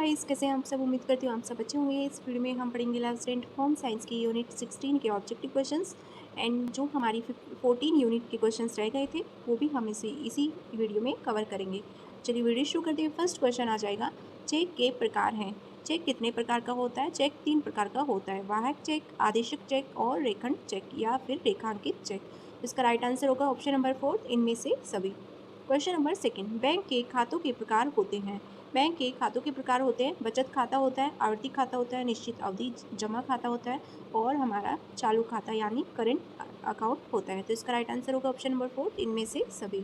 Guys, कैसे हैं आप सब। उम्मीद करती हूँ आप सब अच्छे होंगे। इस वीडियो में हम पढ़ेंगे 11th स्टैंडर्ड होम साइंस की यूनिट 16 के ऑब्जेक्टिव क्वेश्चंस एंड जो हमारी 14 यूनिट के क्वेश्चंस रह गए थे वो भी हम इसी वीडियो में कवर करेंगे। चलिए वीडियो शुरू करते हैं। फर्स्ट क्वेश्चन आ जाएगा, चेक के प्रकार हैं। चेक कितने प्रकार का होता है? चेक 3 प्रकार का होता है, वाहक चेक, आदेशक चेक और रेखंड चेक या फिर रेखांकित चेक। इसका राइट आंसर होगा ऑप्शन नंबर 4, इनमें से सभी। क्वेश्चन नंबर सेकंड, बैंक के खातों के प्रकार होते हैं। बैंक के खातों के प्रकार होते हैं, बचत खाता होता है, आवर्ती खाता होता है, निश्चित अवधि जमा खाता होता है और हमारा चालू खाता यानी करेंट अकाउंट होता है। तो इसका राइट आंसर होगा ऑप्शन नंबर 4, इनमें से सभी।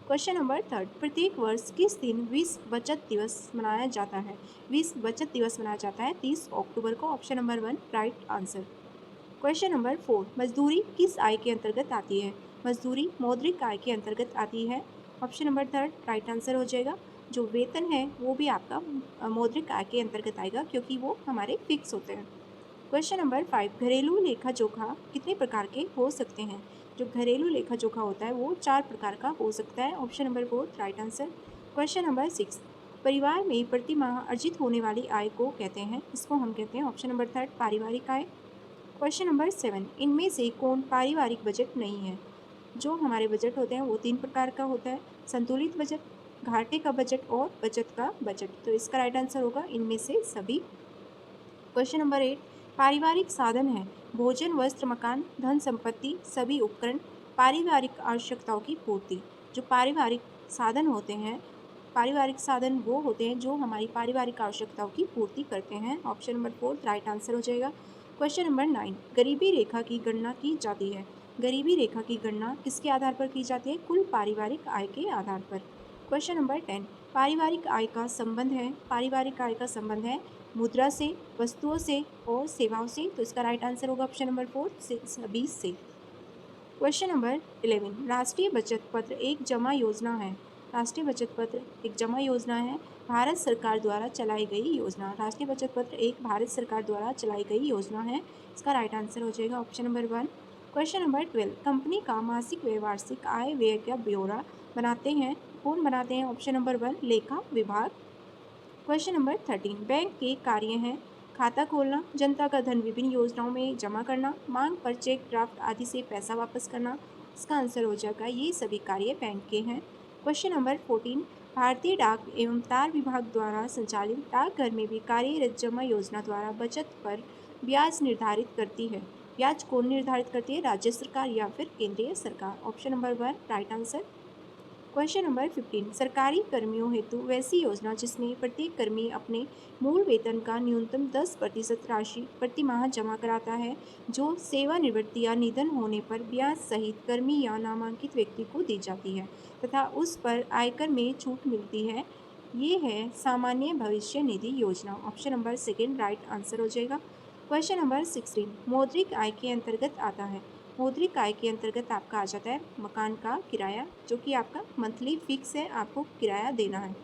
क्वेश्चन नंबर थर्ड, प्रत्येक वर्ष किस दिन विश्व बचत दिवस मनाया जाता है? विश्व बचत दिवस मनाया जाता है 30 अक्टूबर को। Option number 1 right answer. Question number 4, मजदूरी किस आय के अंतर्गत आती है? मजदूरी मौद्रिक आय के अंतर्गत आती है। ऑप्शन नंबर 3 राइट आंसर हो जाएगा। जो वेतन है वो भी आपका मौद्रिक आय के अंतर्गत आएगा क्योंकि वो हमारे फिक्स होते हैं। क्वेश्चन नंबर 5, घरेलू लेखा जोखा कितने प्रकार के हो सकते हैं? जो घरेलू लेखा जोखा होता है वो 4 प्रकार का हो सकता है। Option number 4 right answer. Question number 6, परिवार में प्रति माह अर्जित होने वाली आय को कहते हैं, इसको हम कहते हैं ऑप्शन नंबर 3 पारिवारिक आय। क्वेश्चन नंबर 7, इनमें से कौन पारिवारिक बजट नहीं है? जो हमारे बजट होते हैं वो 3 प्रकार का होता है, संतुलित बजट, घाटे का बजट और बचत का बजट। तो इसका राइट आंसर होगा इनमें से सभी। क्वेश्चन नंबर 8, पारिवारिक साधन है भोजन, वस्त्र, मकान, धन संपत्ति, सभी उपकरण, पारिवारिक आवश्यकताओं की पूर्ति। जो पारिवारिक साधन होते हैं, पारिवारिक साधन वो होते हैं जो हमारी पारिवारिक आवश्यकताओं की पूर्ति करते हैं। ऑप्शन नंबर 4 राइट आंसर हो जाएगा। क्वेश्चन नंबर 9, गरीबी रेखा की गणना की जाती है। गरीबी रेखा की गणना किसके आधार पर की जाती है? कुल पारिवारिक आय के आधार पर। क्वेश्चन नंबर 10, पारिवारिक आय का संबंध है, पारिवारिक आय का संबंध है मुद्रा से, वस्तुओं से और सेवाओं से। तो इसका राइट आंसर होगा ऑप्शन नंबर 4 से सभी से। क्वेश्चन नंबर 11, राष्ट्रीय बचत पत्र एक जमा योजना है। राष्ट्रीय बचत पत्र एक जमा योजना है, भारत सरकार द्वारा चलाई गई योजना। राष्ट्रीय बचत पत्र एक भारत सरकार द्वारा चलाई गई योजना है। इसका राइट आंसर हो जाएगा option number 1। Question number 12, company का मासिक व्यय वार्षिक आय व्यय का ब्यौरा बनाते हैं, कौन बनाते हैं? ऑप्शन नंबर 1 लेखा विभाग। क्वेश्चन नंबर 13, बैंक के कार्य हैं खाता खोलना, जनता का धन विभिन्न योजनाओं में जमा करना, मांग पर चेक ड्राफ्ट आदि से पैसा वापस करना। इसका आंसर हो जाएगा ये सभी कार्य बैंक के हैं। क्वेश्चन नंबर 14, भारतीय डाक एवं तार विभाग द्वारा संचालित डाकघर में भी कार्यरत जमा योजना द्वारा बचत पर ब्याज निर्धारित करती है। ब्याज कौन निर्धारित करती है? राज्य सरकार या फिर केंद्रीय सरकार। Option number 1 right answer. Question number 15, सरकारी कर्मियों हेतु वैसी योजना जिसमें प्रत्येक कर्मी अपने मूल वेतन का न्यूनतम 10% राशि प्रति माह जमा कराता है, जो सेवानिवृत्ति या निधन होने पर ब्याज सहित कर्मी या नामांकित व्यक्ति को दी जाती है तथा उस पर आयकर में छूट मिलती है। ये है सामान्य भविष्य निधि योजना। ऑप्शन नंबर 2 राइट आंसर हो जाएगा। क्वेश्चन नंबर 16, मौद्रिक आय के अंतर्गत आता है। मौद्रिक आय के अंतर्गत आपका आ जाता है मकान का किराया, जो कि आपका मंथली फिक्स है, आपको किराया देना है।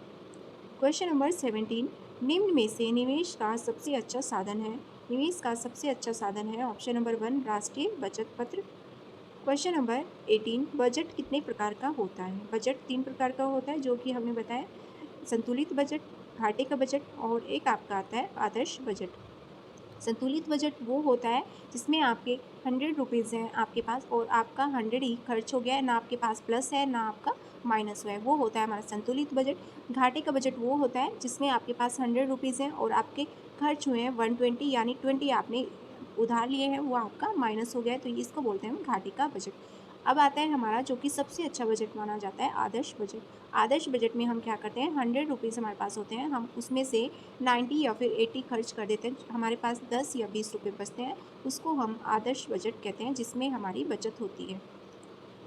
क्वेश्चन नंबर 17, निम्न में से निवेश का सबसे अच्छा साधन है। निवेश का सबसे अच्छा साधन है ऑप्शन नंबर 1 राष्ट्रीय बचत पत्र। क्वेश्चन नंबर 18, बजट कितने प्रकार का होता है? बजट 3 प्रकार का होता है जो कि हमने बताया, संतुलित बजट, घाटे का बजट और एक आपका आता है आदर्श बजट। संतुलित बजट वो होता है जिसमें आपके 100 रुपीज़ हैं आपके पास और आपका 100 ही खर्च हो गया है, ना आपके पास प्लस है ना आपका माइनस हुआ है, वो होता है हमारा संतुलित बजट। घाटे का बजट वो होता है जिसमें आपके पास 100 रुपीज़ हैं और आपके खर्च हुए हैं 120, यानी 20 आपने उधार लिए हैं, वो आपका माइनस हो गया है, तो इसको बोलते हैं हम घाटे का बजट। अब आता है हमारा जो कि सबसे अच्छा बजट माना जाता है, आदर्श बजट। आदर्श बजट में हम क्या करते हैं, 100 रुपीज़ हमारे पास होते हैं, हम उसमें से 90 या फिर 80 खर्च कर देते हैं, हमारे पास 10 या 20 रुपये बचते हैं, उसको हम आदर्श बजट कहते हैं जिसमें हमारी बचत होती है।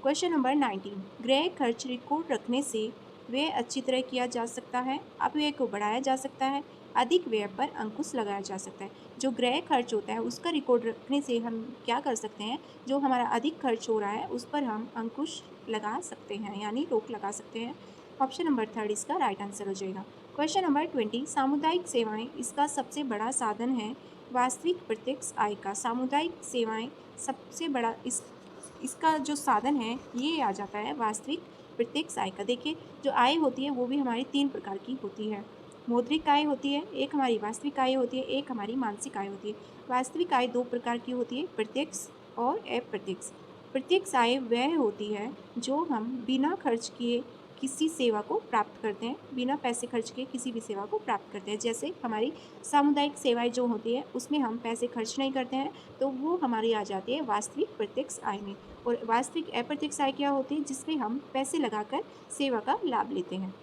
क्वेश्चन नंबर 19, गृह खर्च रिकॉर्ड रखने से व्यय अच्छी तरह किया जा सकता है, अपव्यय को बढ़ाया जा सकता है, अधिक व्यय पर अंकुश लगाया जा सकता है। जो गृह खर्च होता है उसका रिकॉर्ड रखने से हम क्या कर सकते हैं, जो हमारा अधिक खर्च हो रहा है उस पर हम अंकुश लगा सकते हैं, यानी रोक लगा सकते हैं। ऑप्शन नंबर 3 इसका राइट आंसर हो जाएगा। क्वेश्चन नंबर 20, सामुदायिक सेवाएं इसका सबसे बड़ा साधन है वास्तविक प्रत्यक्ष आय का। सामुदायिक सेवाएं सबसे बड़ा इसका जो साधन है ये आ जाता है वास्तविक प्रत्यक्ष आय का। देखिए जो आय होती है वो भी हमारी 3 प्रकार की होती है, मौद्रिक आय होती है, एक हमारी वास्तविक आय होती है, एक हमारी मानसिक आय होती है। वास्तविक आय दो प्रकार की होती है, प्रत्यक्ष और अप्रत्यक्ष। प्रत्यक्ष आय वह होती है जो हम बिना खर्च किए किसी सेवा को प्राप्त करते हैं, बिना पैसे खर्च किए किसी भी सेवा को प्राप्त करते हैं। जैसे हमारी सामुदायिक सेवाएं जो होती है उसमें हम पैसे खर्च नहीं करते हैं, तो वो हमारी आ जाती है वास्तविक प्रत्यक्ष आय में। और वास्तविक अप्रत्यक्ष आय क्या होती है, जिसमें हम पैसे लगाकर सेवा का लाभ लेते हैं।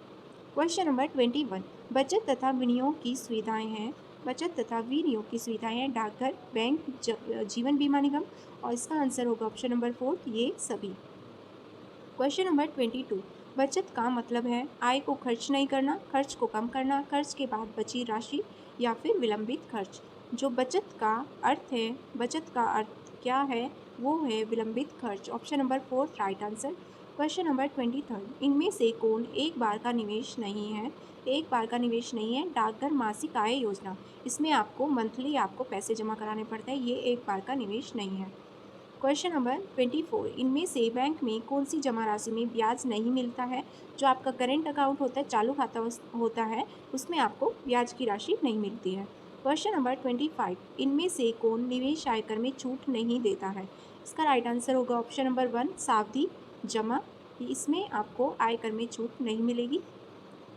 क्वेश्चन नंबर 21, बचत तथा विनियोग की सुविधाएं हैं। बचत तथा विनियोग की सुविधाएं हैं डाकघर, बैंक, जीवन बीमा निगम, और इसका आंसर होगा ऑप्शन नंबर 4, ये सभी। क्वेश्चन नंबर 22, बचत का मतलब है आय को खर्च नहीं करना, खर्च को कम करना, खर्च के बाद बची राशि या फिर विलंबित खर्च। जो बचत का अर्थ है, बचत का अर्थ क्या है, वो है विलंबित खर्च। Option number 4 right answer. Question number 23, इनमें से कौन एक बार का निवेश नहीं है। एक बार का निवेश नहीं है डाकघर मासिक आय योजना, इसमें आपको मंथली आपको पैसे जमा कराने पड़ते हैं, ये एक बार का निवेश नहीं है। क्वेश्चन नंबर 24, इनमें से बैंक में कौन सी जमा राशि में ब्याज नहीं मिलता है। जो आपका करेंट अकाउंट होता है, चालू खाता होता है, उसमें आपको ब्याज की राशि नहीं मिलती है। क्वेश्चन नंबर 25, इनमें से कौन निवेश आयकर में छूट नहीं देता है। इसका राइट आंसर होगा ऑप्शन नंबर 1 सावधि जमा, इसमें आपको आयकर में छूट नहीं मिलेगी।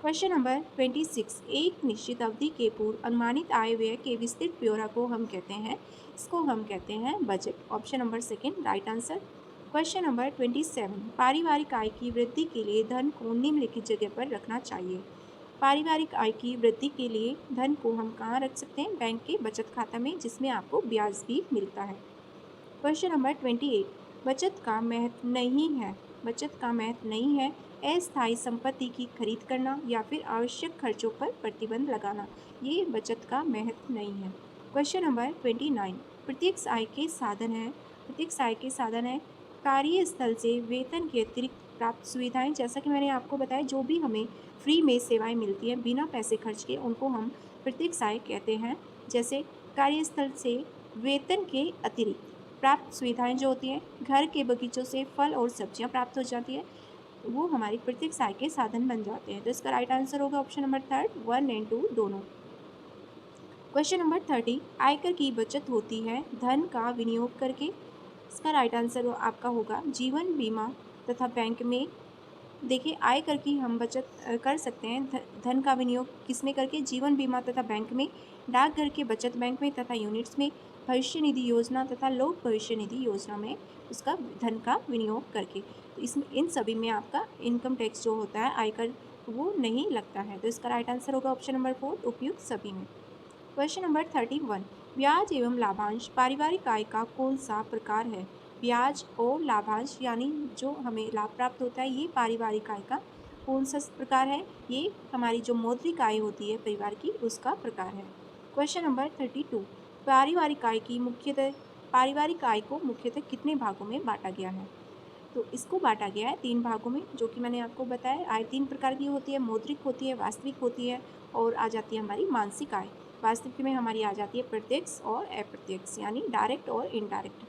क्वेश्चन नंबर 26, एक निश्चित अवधि के पूर्व अनुमानित आय व्यय के विस्तृत ब्यौरा को हम कहते हैं, इसको हम कहते हैं budget. Option number 2 right answer. Question number 27, पारिवारिक आय की वृद्धि के लिए धन को निम्नलिखित जगह पर रखना चाहिए। पारिवारिक आय की वृद्धि के लिए धन को हम कहाँ रख सकते हैं, बैंक के बचत खाता में, जिसमें आपको ब्याज भी मिलता है। क्वेश्चन नंबर 28, बचत का महत्व नहीं है। बचत का महत्व नहीं है अस्थायी संपत्ति की खरीद करना या फिर आवश्यक खर्चों पर प्रतिबंध लगाना, ये बचत का महत्व नहीं है। क्वेश्चन नंबर 29, प्रत्यक्ष आय के साधन है। प्रत्यक्ष आय के साधन है कार्यस्थल से वेतन के अतिरिक्त प्राप्त सुविधाएं, जैसा कि मैंने आपको बताया, जो भी हमें फ्री में सेवाएं मिलती हैं बिना पैसे खर्च के, उनको हम प्रत्यक्ष आय कहते हैं। जैसे कार्यस्थल से वेतन के अतिरिक्त प्राप्त सुविधाएं जो होती हैं, घर के बगीचों से फल और सब्जियां प्राप्त हो जाती है, वो हमारी प्रत्यक्ष आय के साधन बन जाते हैं। तो इसका राइट आंसर होगा ऑप्शन नंबर 3 1 और 2 दोनों। क्वेश्चन नंबर 30, आयकर की बचत होती है धन का विनियोग करके। इसका राइट आंसर आपका होगा जीवन बीमा तथा बैंक में। देखिए, आयकर की हम बचत कर सकते हैं धन का विनियोग किसमें करके, जीवन बीमा तथा बैंक में, डाकघर के बचत बैंक में तथा यूनिट्स में, भविष्य निधि योजना तथा लोक भविष्य निधि योजना में उसका धन का विनियोग करके। तो इसमें इन सभी में आपका इनकम टैक्स जो होता है, आयकर, वो नहीं लगता है। तो इसका राइट आंसर होगा ऑप्शन नंबर 4 उपयुक्त सभी में। क्वेश्चन नंबर 31, ब्याज एवं लाभांश पारिवारिक आय का कौन सा प्रकार है। ब्याज और लाभांश यानी जो हमें लाभ प्राप्त होता है, ये पारिवारिक आय का कौन सा प्रकार है, ये हमारी जो मौद्रिक आय होती है परिवार की, उसका प्रकार है। क्वेश्चन नंबर 32, पारिवारिक आय को मुख्यतः कितने भागों में बांटा गया है। तो इसको बांटा गया है 3 भागों में, जो कि मैंने आपको बताया। आय 3 प्रकार की होती है, मौद्रिक होती है, वास्तविक होती है, और आ जाती है हमारी मानसिक आय। वास्तविक में हमारी आ जाती है प्रत्यक्ष और अप्रत्यक्ष, यानी डायरेक्ट और इनडायरेक्ट।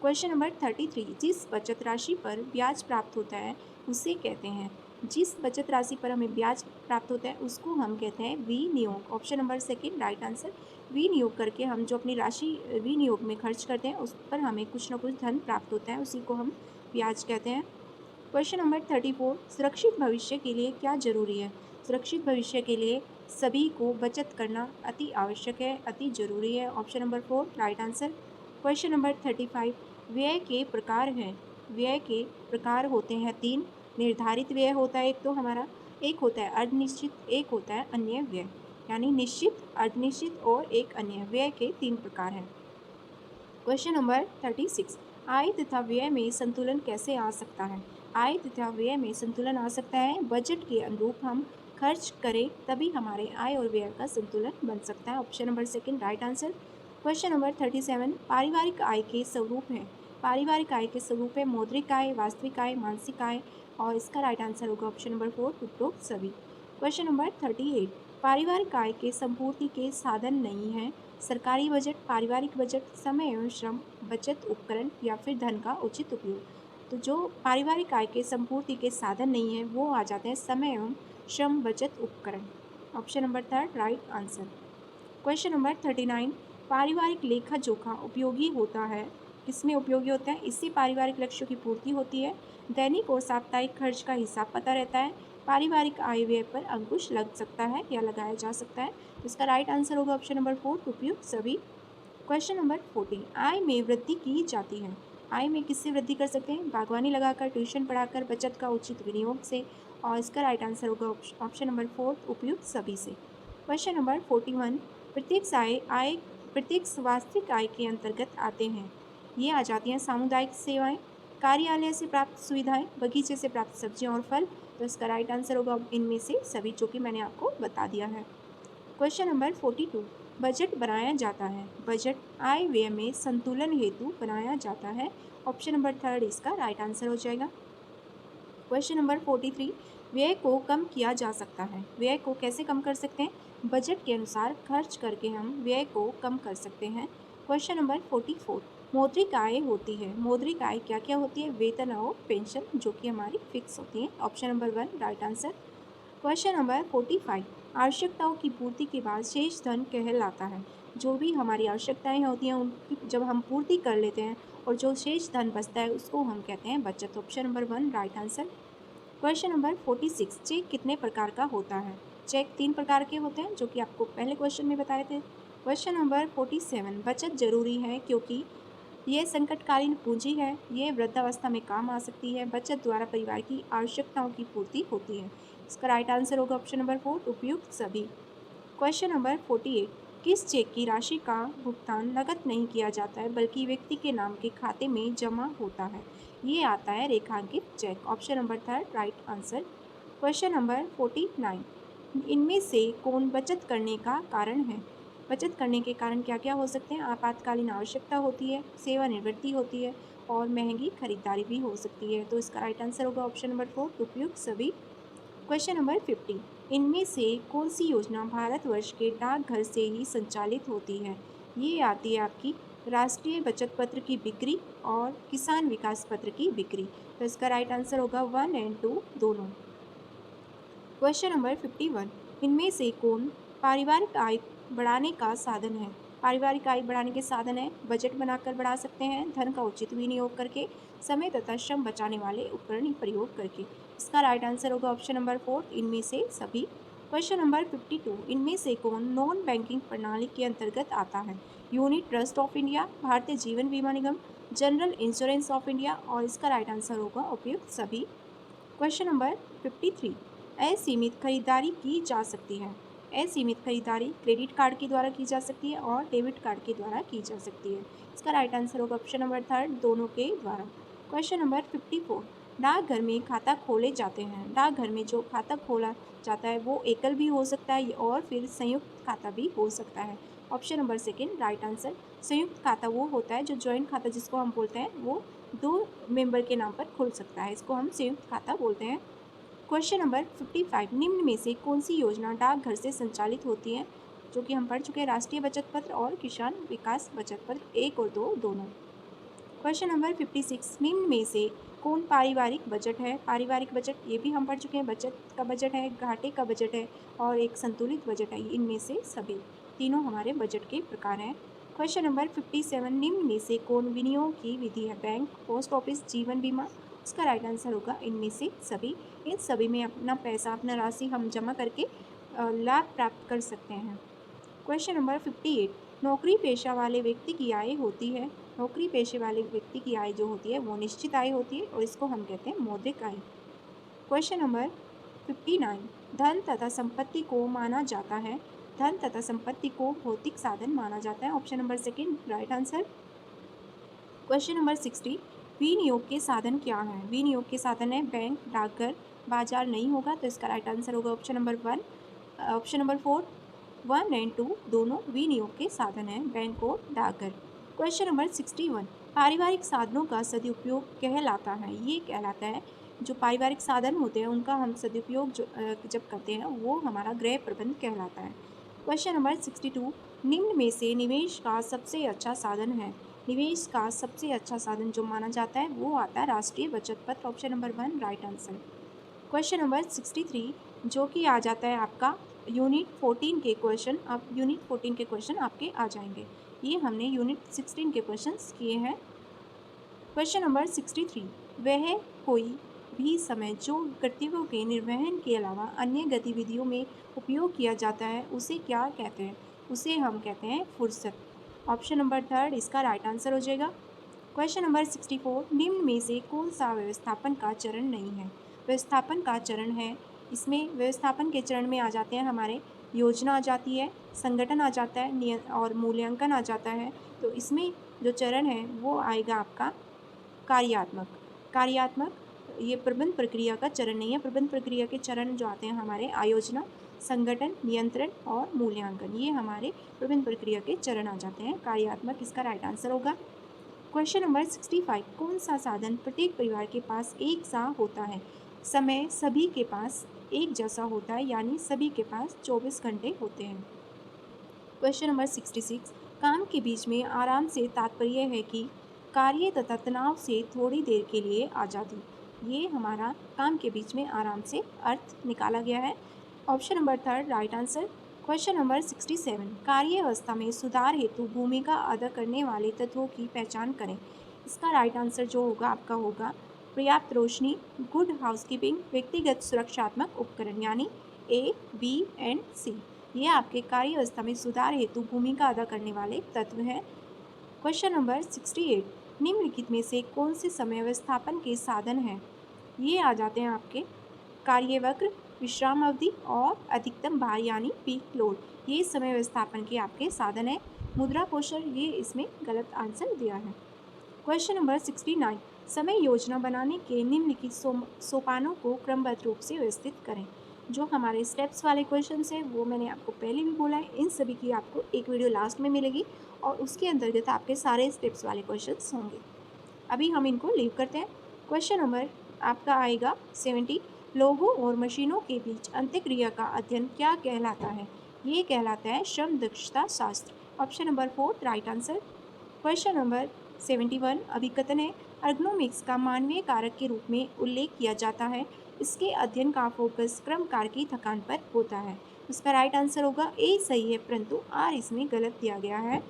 क्वेश्चन नंबर 33, जिस बचत राशि पर ब्याज प्राप्त होता है उसे कहते हैं, जिस बचत राशि पर हमें ब्याज प्राप्त होता है उसको हम कहते हैं विनियोग। Option number 2 right answer. विनियोग करके हम जो अपनी राशि विनियोग में खर्च करते हैं, उस पर हमें कुछ ना कुछ धन प्राप्त होता है, उसी को हम ब्याज कहते हैं। क्वेश्चन नंबर 34, सुरक्षित भविष्य के लिए क्या जरूरी है। सुरक्षित भविष्य के लिए सभी को बचत करना अति आवश्यक है, अति जरूरी है। Option number 4 right answer. Question number 35, व्यय के प्रकार हैं। व्यय के प्रकार होते हैं 3, निर्धारित व्यय होता है एक, तो हमारा एक होता है अर्धनिश्चित, एक होता है अन्य व्यय, यानी निश्चित, अर्धनिश्चित और एक अन्य व्यय के 3 प्रकार हैं। क्वेश्चन नंबर 36, आय तथा व्यय में संतुलन कैसे आ सकता है। आय तथा व्यय में संतुलन आ सकता है बजट के अनुरूप हम खर्च करें, तभी हमारे आय और व्यय का संतुलन बन सकता है। Option number 2 right answer. Question number 37, पारिवारिक आय के स्वरूप हैं। पारिवारिक आय के स्वरूप है मौद्रिक आय, वास्तविक आय, मानसिक आय, और इसका राइट आंसर होगा ऑप्शन नंबर 4 उपरोक्त सभी। क्वेश्चन नंबर 38, पारिवारिक आय के संपूर्ति के साधन नहीं है। सरकारी बजट, पारिवारिक बजट, समय एवं श्रम, बचत उपकरण या फिर धन का उचित उपयोग। तो जो पारिवारिक आय के संपूर्ति के साधन नहीं है, वो आ जाते हैं समय एवं श्रम, बचत उपकरण। Option number third right answer. Question number 39, पारिवारिक लेखा जोखा उपयोगी होता है, किसमें उपयोगी होता है? इससे पारिवारिक लक्ष्यों की पूर्ति होती है, दैनिक और साप्ताहिक खर्च का हिसाब पता रहता है, पारिवारिक आय व्यय पर अंकुश लग सकता है या लगाया जा सकता है। तो इसका राइट आंसर होगा ऑप्शन नंबर 4, उपयुक्त सभी। क्वेश्चन नंबर 40, आय में वृद्धि की जाती है। आय में किससे वृद्धि कर सकते हैं? बागवानी लगाकर, ट्यूशन पढ़ाकर, बचत का उचित विनियोग से। और इसका राइट आंसर होगा ऑप्शन नंबर 4, उपयुक्त सभी से। क्वेश्चन नंबर 41, प्रत्यक्ष आय प्रत्यक्ष वास्तविक आय के अंतर्गत आते हैं। ये आ जाती हैं सामुदायिक सेवाएं, कार्यालय से प्राप्त सुविधाएं, बगीचे से प्राप्त सब्जियां और फल। तो इसका राइट आंसर होगा इनमें से सभी, जो कि मैंने आपको बता दिया है। क्वेश्चन नंबर 42, बजट बनाया जाता है। बजट आय व्यय में संतुलन हेतु बनाया जाता है। ऑप्शन नंबर थर्ड इसका राइट आंसर हो जाएगा। क्वेश्चन नंबर 43, व्यय को कम किया जा सकता है। व्यय को कैसे कम कर सकते हैं? बजट के अनुसार खर्च करके हम व्यय को कम कर सकते हैं। क्वेश्चन नंबर 44, मौद्रिक आय होती है। मौद्रिक आय क्या क्या होती है? वेतन और पेंशन, जो कि हमारी फिक्स होती है। Option number 1 right answer. Question number 45, आवश्यकताओं की पूर्ति के बाद शेष धन कहलाता है। जो भी हमारी आवश्यकताएं होती हैं उनकी जब हम पूर्ति कर लेते हैं और जो शेष धन बचता है उसको हम कहते हैं बचत। Option number 1 right answer. Question number 46, check कितने प्रकार का होता है? चेक 3 प्रकार के होते हैं, जो कि आपको पहले क्वेश्चन में बताए थे। क्वेश्चन नंबर 47, बचत जरूरी है क्योंकि यह संकटकालीन पूंजी है, ये वृद्धावस्था में काम आ सकती है, बचत द्वारा परिवार की आवश्यकताओं की पूर्ति होती है। इसका राइट आंसर होगा ऑप्शन नंबर 4, उपयुक्त सभी। क्वेश्चन नंबर 48, किस चेक की राशि का भुगतान नकद नहीं किया जाता है बल्कि व्यक्ति के नाम के खाते में जमा होता है? ये आता है रेखांकित check. Option number third right answer. Question number 49, इनमें से कौन बचत करने का कारण है? बचत करने के कारण क्या क्या हो सकते हैं? आपातकालीन आवश्यकता होती है, सेवानिवृत्ति होती है और महंगी खरीदारी भी हो सकती है। तो इसका राइट आंसर होगा ऑप्शन नंबर 4, उपयुक्त सभी। क्वेश्चन नंबर 50, इनमें से कौन सी योजना भारतवर्ष के डाकघर से ही संचालित होती है? ये आती है आपकी राष्ट्रीय बचत पत्र की बिक्री और किसान विकास पत्र की बिक्री। तो इसका राइट आंसर होगा 1 और 2 दोनों। क्वेश्चन नंबर 51, इनमें से कौन पारिवारिक आय बढ़ाने का साधन है? पारिवारिक आय बढ़ाने के साधन है, बजट बनाकर बढ़ा सकते हैं, धन का उचित विनियोग करके, समय तथा श्रम बचाने वाले उपकरण प्रयोग करके। इसका राइट आंसर होगा ऑप्शन नंबर 4, इनमें से सभी। क्वेश्चन नंबर 52, इनमें से कौन नॉन बैंकिंग प्रणाली के अंतर्गत आता है? Unit trust of India, Bharatiya Jeevan बीमा निगम, जनरल इंश्योरेंस ऑफ इंडिया। और इसका राइट आंसर होगा उपयुक्त सभी। क्वेश्चन नंबर 53, असीमित खरीदारी की जा सकती है। असीमित खरीदारी क्रेडिट कार्ड के द्वारा की जा सकती है और डेबिट कार्ड के द्वारा की जा सकती है। इसका राइट आंसर होगा ऑप्शन नंबर थर्ड, दोनों के द्वारा। क्वेश्चन नंबर 54, डाकघर में खाता खोले जाते हैं। डाकघर में जो खाता खोला जाता है वो एकल भी हो सकता है और फिर संयुक्त खाता भी हो सकता है। Option number second right answer. संयुक्त खाता वो होता है जो जॉइंट खाता जिसको हम बोलते हैं, वो 2 मेंबर के नाम पर खुल सकता है, इसको हम संयुक्त खाता बोलते हैं। क्वेश्चन नंबर 55, निम्न में से कौन सी योजना डाकघर से संचालित होती है? जो कि हम पढ़ चुके हैं, राष्ट्रीय बचत पत्र और किसान विकास बचत पत्र 1 और 2 दोनों। क्वेश्चन नंबर 56, निम्न में से कौन पारिवारिक बजट है? पारिवारिक बजट ये भी हम पढ़ चुके हैं, बचत का बजट है, घाटे का बजट है और एक संतुलित बजट है। इनमें से सभी तीनों हमारे बजट के प्रकार हैं। क्वेश्चन नंबर 57, निम्न में से कौन विनियोग की विधि है? बैंक, पोस्ट ऑफिस, जीवन बीमा। इसका राइट आंसर होगा इनमें से सभी। इन सभी में अपना पैसा, अपना राशि हम जमा करके लाभ प्राप्त कर सकते हैं। क्वेश्चन नंबर 58, नौकरी पेशा वाले व्यक्ति की आय होती है। नौकरी पेशे वाले व्यक्ति की आय जो होती है वो निश्चित आय होती है और इसको हम कहते हैं मौद्रिक आय। क्वेश्चन नंबर 59, धन तथा संपत्ति को माना जाता है। धन तथा संपत्ति को भौतिक साधन माना जाता है। Option number second right answer. Question number 60, विनियोग के साधन क्या हैं? विनियोग के साधन है बैंक, डाकघर, बाजार नहीं होगा तो इसका राइट आंसर होगा ऑप्शन नंबर 1। ऑप्शन नंबर 4, 1 और 2 दोनों विनियोग के साधन हैं, बैंक और डाकघर। क्वेश्चन नंबर 61, पारिवारिक साधनों का सदुपयोग कहलाता है। ये कहलाता है जो पारिवारिक साधन होते हैं उनका हम सदुपयोग जब करते हैं वो हमारा गृह प्रबंध कहलाता है। क्वेश्चन नंबर 62, निम्न में से निवेश का सबसे अच्छा साधन है। निवेश का सबसे अच्छा साधन जो माना जाता है वो आता है राष्ट्रीय बचत पत्र। Option number 1 right answer. Question number 63, जो कि आ जाता है आपका यूनिट 14 के क्वेश्चन आपके आ जाएंगे। ये हमने यूनिट 16 के क्वेश्चंस किए हैं। क्वेश्चन नंबर 63, वह कोई भी समय जो कर्तव्यों के निर्वहन के अलावा अन्य गतिविधियों में उपयोग किया जाता है उसे क्या कहते हैं? उसे हम कहते हैं फुर्सत। ऑप्शन नंबर थर्ड इसका राइट आंसर हो जाएगा। क्वेश्चन नंबर 64, निम्न में से कौन सा व्यवस्थापन का चरण नहीं है? व्यवस्थापन का चरण है, इसमें व्यवस्थापन के चरण में आ जाते हैं हमारे योजना आ जाती है, संगठन आ जाता है और मूल्यांकन आ जाता है। तो इसमें जो चरण है वो आएगा आपका कार्यात्मक। ये प्रबंध प्रक्रिया का चरण नहीं है। प्रबंध प्रक्रिया के चरण जो आते हैं हमारे आयोजना, संगठन, नियंत्रण और मूल्यांकन, ये हमारे प्रबंध प्रक्रिया के चरण आ जाते हैं। कार्यात्मक इसका राइट आंसर होगा। क्वेश्चन नंबर 65, कौन सा साधन प्रत्येक परिवार के पास एक सा होता है? समय सभी के पास एक जैसा होता है, यानी सभी के पास 24 घंटे होते हैं। क्वेश्चन नंबर 66, काम के बीच में आराम से तात्पर्य है कि कार्य तथा तनाव से थोड़ी देर के लिए आज़ादी। ये हमारा काम के बीच में आराम से अर्थ निकाला गया है। Option number third right answer. Question number 67, कार्य अवस्था में सुधार हेतु भूमिका अदा करने वाले तत्वों की पहचान करें। इसका राइट आंसर जो होगा आपका होगा पर्याप्त रोशनी, गुड हाउसकीपिंग, व्यक्तिगत सुरक्षात्मक उपकरण, यानी A, B एंड C। ये आपके कार्य अवस्था में सुधार हेतु भूमिका अदा करने वाले तत्व हैं। क्वेश्चन नंबर 68, निम्नलिखित में से कौन से समय व्यवस्थापन के साधन हैं? ये आ जाते हैं आपके कार्यवक्र, विश्राम अवधि और अधिकतम भार यानी पीक लोड। ये समय व्यवस्थापन के आपके साधन हैं। मुद्रा कोशल ये इसमें गलत आंसर दिया है। क्वेश्चन नंबर 69, समय योजना बनाने के निम्नलिखित सोपानों को क्रमबद्ध रूप से व्यवस्थित करें। जो हमारे स्टेप्स वाले क्वेश्चन हैं वो मैंने आपको पहले भी बोला है, इन सभी की आपको एक वीडियो लास्ट में मिलेगी और उसके अंतर्गत आपके सारे स्टेप्स वाले क्वेश्चन होंगे। अभी हम इनको लीव करते हैं। क्वेश्चन नंबर आपका आएगा 70, लोगों और मशीनों के बीच अंत्यक्रिया का अध्ययन क्या कहलाता है? ये कहलाता है श्रम दक्षता शास्त्र। Option number 4 right answer. Question number 71, अभिकथन है, अर्गोनोमिक्स का मानवीय कारक के रूप में उल्लेख किया जाता है। इसके अध्ययन का फोकस क्रम कार की थकान पर होता है। इसका राइट आंसर होगा ए सही है, परंतु आर इसमें गलत दिया गया है।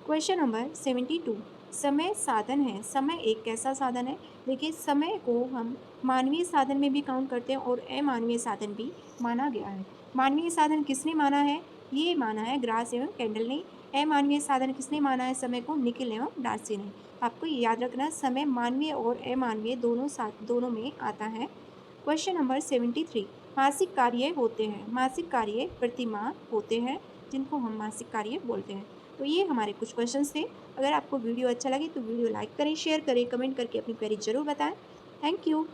क्वेश्चन नंबर 72, समय साधन है। समय एक कैसा साधन है? देखिए, समय को हम मानवीय साधन में भी काउंट करते हैं और अमानवीय साधन भी माना गया है। मानवीय साधन किसने माना है? ये माना है ग्रास एवं कैंडल ने। अमानवीय साधन किसने माना है समय को? निकिल एवं डार्सी ने। आपको ये याद रखना, समय मानवीय और अमानवीय दोनों में आता है। क्वेश्चन नंबर 73, मासिक कार्य होते हैं। मासिक कार्य प्रतिमाह होते हैं, जिनको हम मासिक कार्य बोलते हैं। तो ये हमारे कुछ क्वेश्चंस थे। अगर आपको वीडियो अच्छा लगे तो वीडियो लाइक करें, शेयर करें, कमेंट करके अपनी क्वेरी जरूर बताएं। Thank you.